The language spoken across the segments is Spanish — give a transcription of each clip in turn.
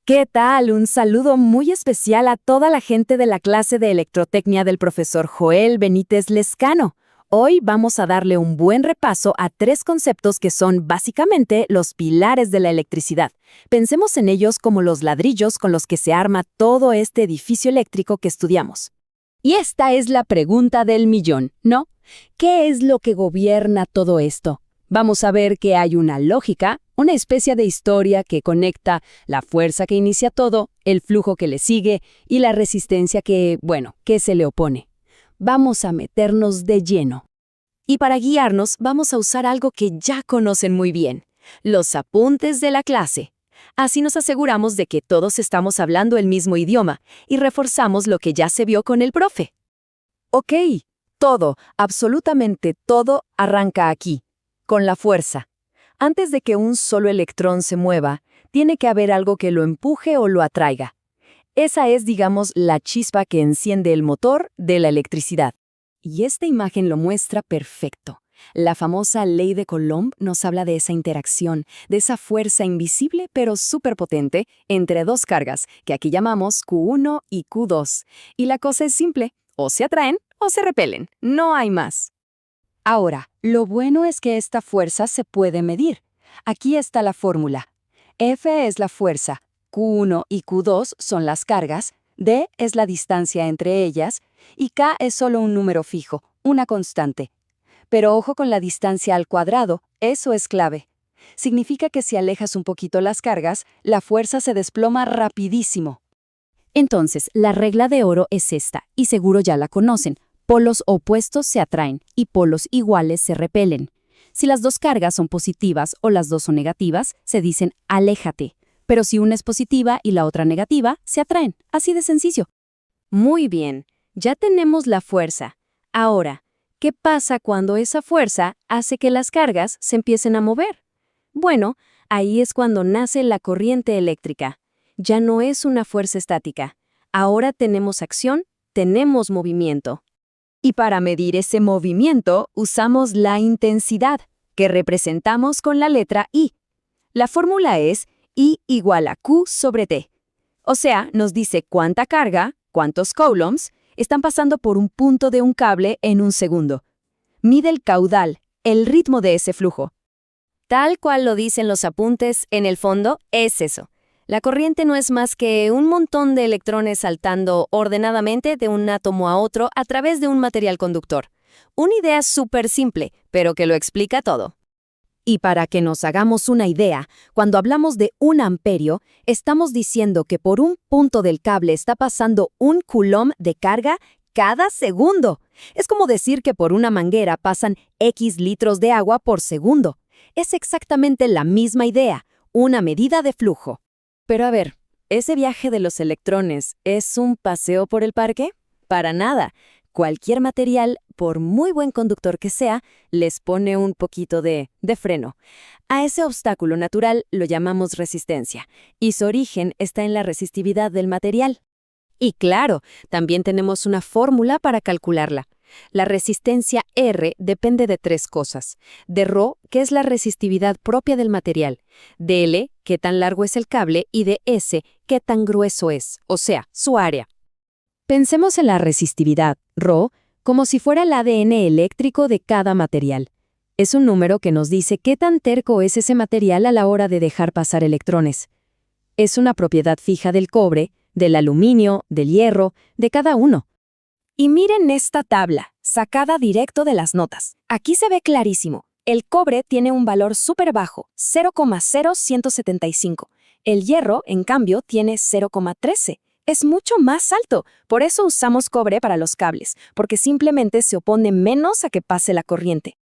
¿Qué tal? Un saludo muy especial a toda la gente de la clase de electrotecnia del profesor Joel Benítez Lescano. Hoy vamos a darle un buen repaso a 3 conceptos que son básicamente los pilares de la electricidad. Pensemos en ellos como los ladrillos con los que se arma todo este edificio eléctrico que estudiamos. Y esta es la pregunta del millón, ¿no? ¿Qué es lo que gobierna todo esto? Vamos a ver que hay una lógica, una especie de historia que conecta la fuerza que inicia todo, el flujo que le sigue y la resistencia que se le opone. Vamos a meternos de lleno. Y para guiarnos vamos a usar algo que ya conocen muy bien, los apuntes de la clase. Así nos aseguramos de que todos estamos hablando el mismo idioma y reforzamos lo que ya se vio con el profe. Ok, todo, absolutamente todo arranca aquí, con la fuerza. Antes de que un solo electrón se mueva, tiene que haber algo que lo empuje o lo atraiga. Esa es, digamos, la chispa que enciende el motor de la electricidad. Y esta imagen lo muestra perfecto. La famosa ley de Coulomb nos habla de esa interacción, de esa fuerza invisible pero superpotente entre dos cargas, que aquí llamamos Q1 y Q2. Y la cosa es simple, o se atraen o se repelen, no hay más. Ahora, lo bueno es que esta fuerza se puede medir. Aquí está la fórmula. F es la fuerza, Q1 y Q2 son las cargas, D es la distancia entre ellas, y K es solo un número fijo, una constante. Pero ojo con la distancia al cuadrado, eso es clave. Significa que si alejas un poquito las cargas, la fuerza se desploma rapidísimo. Entonces, la regla de oro es esta, y seguro ya la conocen. Polos opuestos se atraen y polos iguales se repelen. Si las dos cargas son positivas o las dos son negativas, se dicen aléjate. Pero si una es positiva y la otra negativa, se atraen. Así de sencillo. Muy bien, ya tenemos la fuerza. Ahora, ¿qué pasa cuando esa fuerza hace que las cargas se empiecen a mover? Bueno, ahí es cuando nace la corriente eléctrica. Ya no es una fuerza estática. Ahora tenemos acción, tenemos movimiento. Y para medir ese movimiento usamos la intensidad, que representamos con la letra I. La fórmula es I igual a Q sobre T. O sea, nos dice cuánta carga, cuántos coulombs, están pasando por un punto de un cable en un segundo. Mide el caudal, el ritmo de ese flujo. Tal cual lo dicen los apuntes, en el fondo es eso. La corriente no es más que un montón de electrones saltando ordenadamente de un átomo a otro a través de un material conductor. Una idea súper simple, pero que lo explica todo. Y para que nos hagamos una idea, cuando hablamos de 1 amperio, estamos diciendo que por un punto del cable está pasando 1 coulomb de carga cada segundo. Es como decir que por una manguera pasan X litros de agua por segundo. Es exactamente la misma idea, una medida de flujo. Pero a ver, ¿ese viaje de los electrones es un paseo por el parque? Para nada. Cualquier material, por muy buen conductor que sea, les pone un poquito de freno. A ese obstáculo natural lo llamamos resistencia, y su origen está en la resistividad del material. Y claro, también tenemos una fórmula para calcularla. La resistencia R depende de 3 cosas. De ρ, que es la resistividad propia del material. De L, qué tan largo es el cable, y de S, qué tan grueso es, o sea, su área. Pensemos en la resistividad, ρ, como si fuera el ADN eléctrico de cada material. Es un número que nos dice qué tan terco es ese material a la hora de dejar pasar electrones. Es una propiedad fija del cobre, del aluminio, del hierro, de cada uno. Y miren esta tabla, sacada directo de las notas. Aquí se ve clarísimo. El cobre tiene un valor súper bajo, 0,0175. El hierro, en cambio, tiene 0,13. Es mucho más alto. Por eso usamos cobre para los cables, porque simplemente se opone menos a que pase la corriente.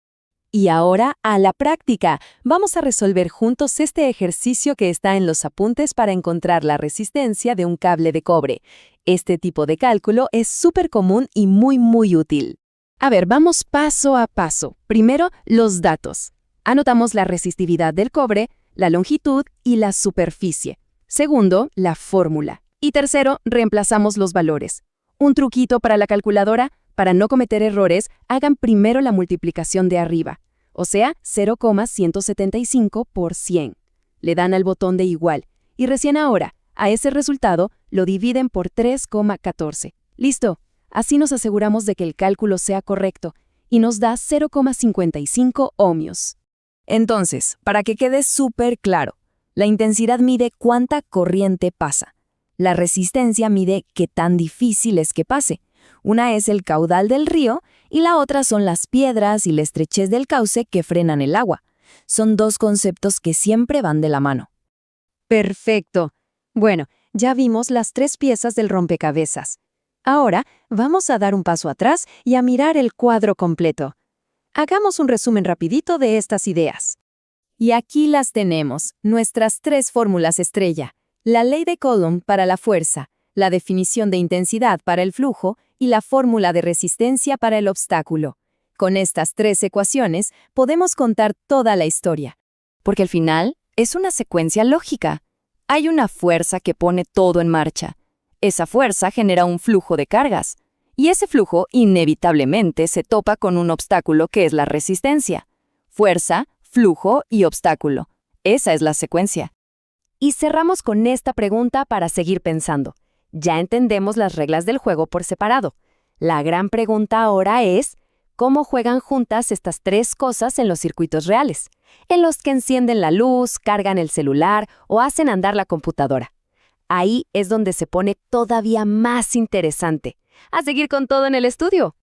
Y ahora, a la práctica. Vamos a resolver juntos este ejercicio que está en los apuntes para encontrar la resistencia de un cable de cobre. Este tipo de cálculo es súper común y muy útil. A ver, vamos paso a paso. Primero, los datos. Anotamos la resistividad del cobre, la longitud y la superficie. Segundo, la fórmula. Y tercero, reemplazamos los valores. Un truquito para la calculadora: para no cometer errores, hagan primero la multiplicación de arriba, o sea, 0,175 por 100. Le dan al botón de igual, y recién ahora, A ese resultado lo dividen por 3,14. Listo. Así nos aseguramos de que el cálculo sea correcto y nos da 0,55 ohmios. Entonces, para que quede súper claro, la intensidad mide cuánta corriente pasa. La resistencia mide qué tan difícil es que pase. Una es el caudal del río y la otra son las piedras y la estrechez del cauce que frenan el agua. Son dos conceptos que siempre van de la mano. Perfecto. Bueno, ya vimos las 3 piezas del rompecabezas. Ahora vamos a dar un paso atrás y a mirar el cuadro completo. Hagamos un resumen rapidito de estas ideas. Y aquí las tenemos, nuestras 3 fórmulas estrella. La ley de Coulomb para la fuerza, la definición de intensidad para el flujo y la fórmula de resistencia para el obstáculo. Con estas 3 ecuaciones podemos contar toda la historia. Porque al final es una secuencia lógica. Hay una fuerza que pone todo en marcha. Esa fuerza genera un flujo de cargas. Y ese flujo inevitablemente se topa con un obstáculo que es la resistencia. Fuerza, flujo y obstáculo. Esa es la secuencia. Y cerramos con esta pregunta para seguir pensando. Ya entendemos las reglas del juego por separado. La gran pregunta ahora es, ¿cómo juegan juntas estas 3 cosas en los circuitos reales? En los que encienden la luz, cargan el celular o hacen andar la computadora. Ahí es donde se pone todavía más interesante. A seguir con todo en el estudio.